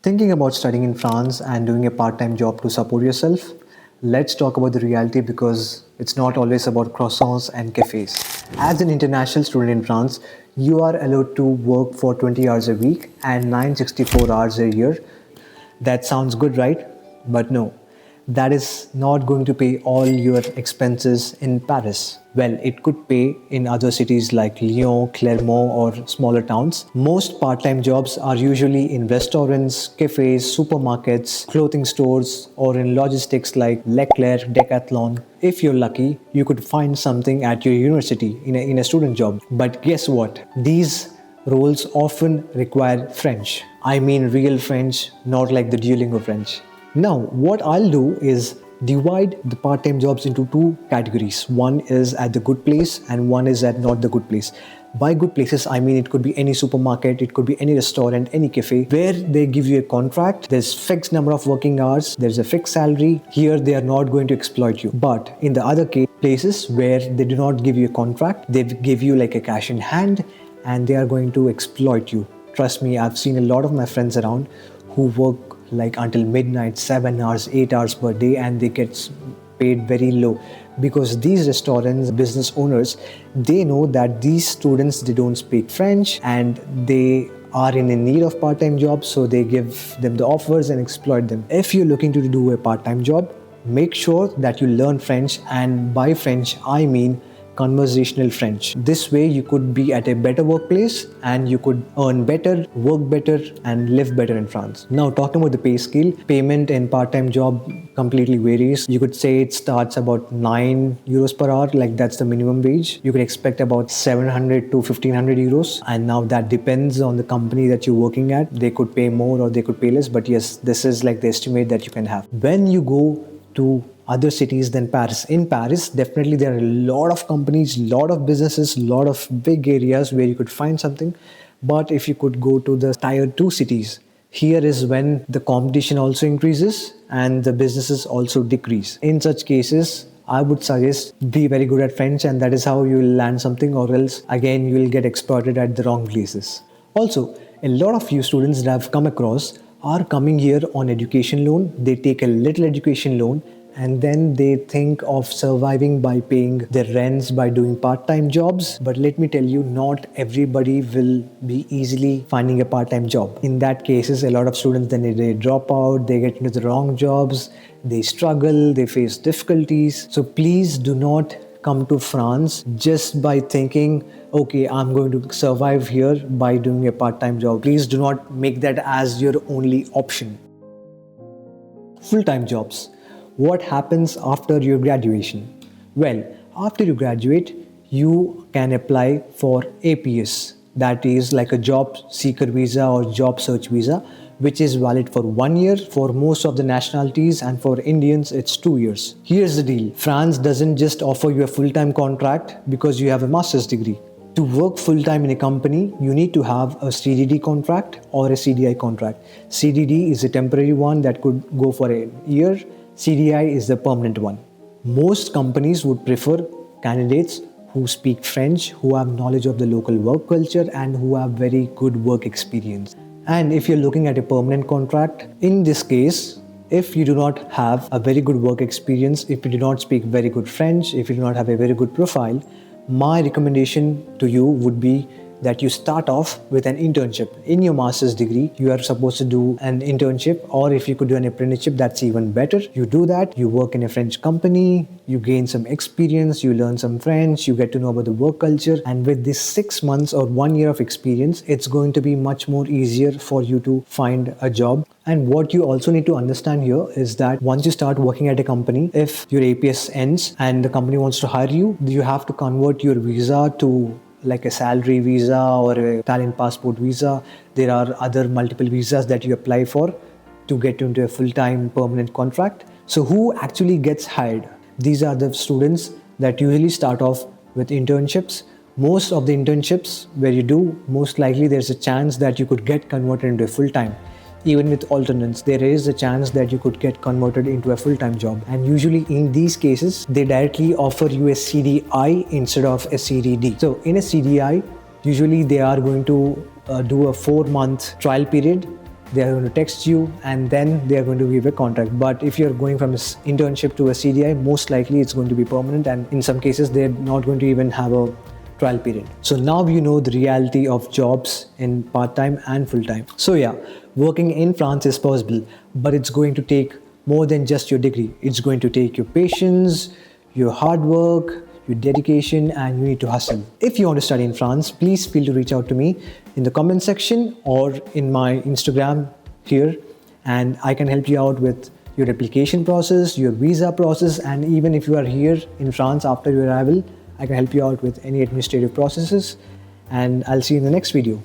Thinking about studying in France and doing a part-time job to support yourself? Let's talk about the reality because it's not always about croissants and cafes. As an international student in France, you are allowed to work for 20 hours a week and 964 hours a year. That sounds good, right? But no, that is not going to pay all your expenses in Paris. Well, it could pay in other cities like Lyon, Clermont, or smaller towns. Most part-time jobs are usually in restaurants, cafes, supermarkets, clothing stores, or in logistics like Leclerc, Decathlon. If you're lucky, you could find something at your university in a student job. But guess what? These roles often require French. I mean real French, not like the Duolingo French. Now, what I'll do is divide the part-time jobs into two categories. One is at the good place and one is at not the good place. By good places, I mean it could be any supermarket, it could be any restaurant, any cafe where they give you a contract. There's fixed number of working hours, there's a fixed salary. Here, they are not going to exploit you. But in the other places where they do not give you a contract, they give you like a cash in hand and they are going to exploit you. Trust me, I've seen a lot of my friends around who work like until midnight, 7 hours, 8 hours per day, and they get paid very low because these restaurants, business owners, they know that these students, they don't speak French and they are in need of part-time jobs, so they give them the offers and exploit them. If you're looking to do a part-time job, make sure that you learn French, and by French, I mean conversational French. This way you could be at a better workplace and you could earn better, work better and live better in France. Now talking about the pay scale, payment in part-time job completely varies. You could say it starts about 9 euros per hour, like that's the minimum wage. You could expect about 700 to 1500 euros, and now that depends on the company that you're working at. They could pay more or they could pay less, but yes, this is like the estimate that you can have. When you go to other cities than Paris. In Paris, definitely there are a lot of companies, lot of businesses, lot of big areas where you could find something. But if you could go to the tier 2 cities, here is when the competition also increases and the businesses also decrease. In such cases, I would suggest be very good at French, and that is how you will learn something, or else again you will get exploited at the wrong places. Also, a lot of you students that I've come across are coming here on education loan. They take a little education loan and then they think of surviving by paying their rents by doing part-time jobs. But let me tell you, not everybody will be easily finding a part-time job. In that cases, a lot of students then they drop out, they get into the wrong jobs, they struggle, they face difficulties. So please do not come to France just by thinking, okay, I'm going to survive here by doing a part-time job. Please do not make that as your only option. Full-time jobs. What happens after your graduation? Well, after you graduate, you can apply for APS. That is like a job seeker visa or job search visa, which is valid for 1 year for most of the nationalities, and for Indians, it's 2 years. Here's the deal. France doesn't just offer you a full-time contract because you have a master's degree. To work full-time in a company, you need to have a CDD contract or a CDI contract. CDD is a temporary one that could go for a year. CDI is the permanent one. Most companies would prefer candidates who speak French, who have knowledge of the local work culture, and who have very good work experience. And if you're looking at a permanent contract, in this case, if you do not have a very good work experience, if you do not speak very good French, if you do not have a very good profile, my recommendation to you would be that you start off with an internship. In your master's degree, you are supposed to do an internship, or if you could do an apprenticeship, that's even better. You do that, you work in a French company, you gain some experience, you learn some French, you get to know about the work culture, and with this 6 months or 1 year of experience, it's going to be much more easier for you to find a job. And what you also need to understand here is that once you start working at a company, if your APS ends and the company wants to hire you, you have to convert your visa to like a salary visa or a talent passport visa. There are other multiple visas that you apply for to get into a full-time permanent contract. So who actually gets hired? These are the students that usually start off with internships. Most of the internships where you do, most likely there's a chance that you could get converted into a full-time. Even with alternates, there is a chance that you could get converted into a full-time job. And usually in these cases, they directly offer you a CDI instead of a CDD. So in a CDI, usually they are going to do a 4-month trial period they are going to text you, and then they are going to give a contract. But if you're going from this internship to a CDI, most likely it's going to be permanent, and in some cases they're not going to even have a trial period. So now you know the reality of jobs in part-time and full-time. So yeah, working in France is possible, but it's going to take more than just your degree. It's going to take your patience, your hard work, your dedication, and you need to hustle. If you want to study in France, please feel to reach out to me in the comment section or in my Instagram here, and I can help you out with your application process, your visa process, and even if you are here in France after your arrival, I can help you out with any administrative processes, and I'll see you in the next video.